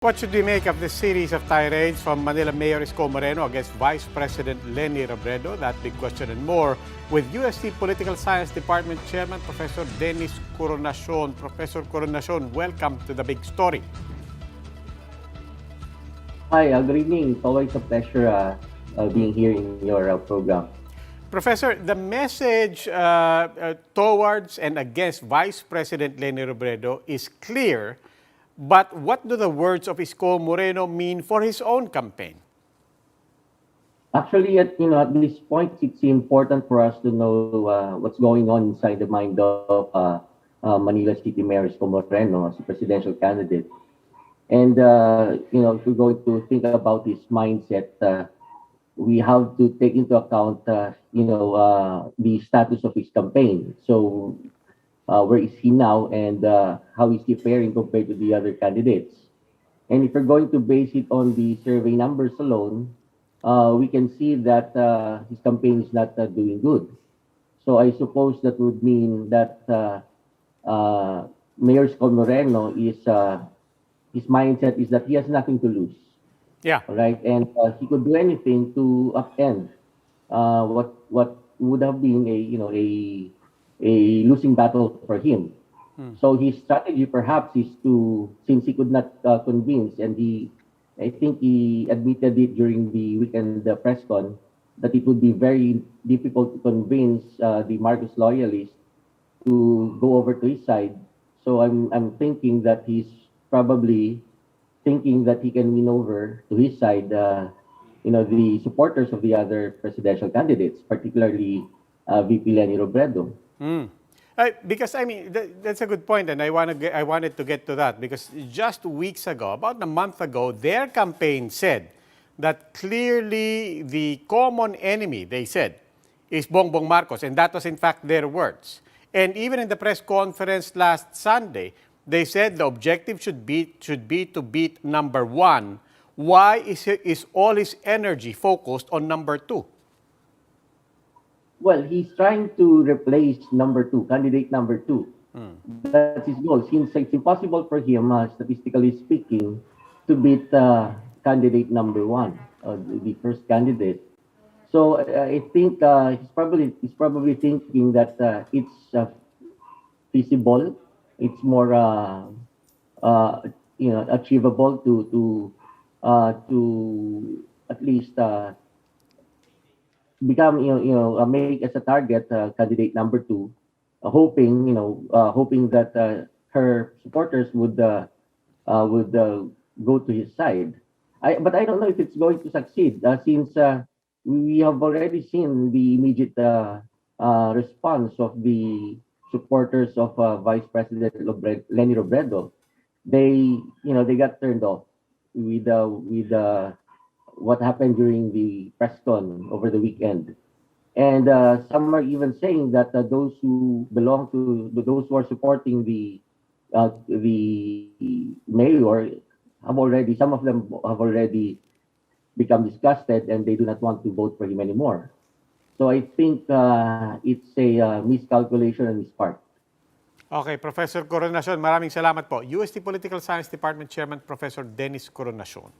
What should we make of this series of tirades from Manila Mayor Isko Moreno against Vice President Leni Robredo? That big question and more with UST Political Science Department Chairman Professor Dennis Coronacion. Professor Coronacion, welcome to the big story. Hi, good evening. It's always a pleasure being here in your program. Professor, the message towards and against Vice President Leni Robredo is clear, but what do the words of Isko Moreno mean for his own campaign? Actually, at this point, it's important for us to know what's going on inside the mind of Manila City Mayor Isko Moreno as a presidential candidate. And if we're going to think about his mindset, we have to take into account, the status of his campaign. So, where is he now, and how is he faring compared to the other candidates? And if we're going to base it on the survey numbers alone, we can see that his campaign is not doing good. So I suppose that would mean that Mayor Isko Moreno is his mindset is that he has nothing to lose. Yeah. All right, and he could do anything to upend what would have been a losing battle for him. So his strategy perhaps is to, since he could not convince, and I think he admitted it during the weekend press con, that it would be very difficult to convince the Marcos loyalists to go over to his side. So I'm thinking that he's probably thinking that he can win over to his side, the supporters of the other presidential candidates, particularly VP Leni Robredo. Because that's a good point, and I wanted to get to that because just weeks ago, about a month ago, their campaign said that clearly the common enemy, they said, is Bongbong Marcos, and that was in fact their words. And even in the press conference last Sunday, they said the objective should be to beat number one. Why is all his energy focused on number two? Well, he's trying to replace candidate number two. That's his goal. Since it's impossible for him, statistically speaking, to beat candidate number one, the first candidate. So I think he's probably thinking that it's feasible. It's more achievable to at least become make as a target candidate number two, hoping that her supporters would go to his side. But I don't know if it's going to succeed since we have already seen the immediate response of the supporters of Vice President Leni Robredo. They got turned off with what happened during the press con over the weekend. And some are even saying that those who are supporting the mayor some of them have already become disgusted and they do not want to vote for him anymore. So I think it's a miscalculation on his part. Okay, Professor Coronacion, maraming salamat po. UST Political Science Department Chairman Professor Dennis Coronacion.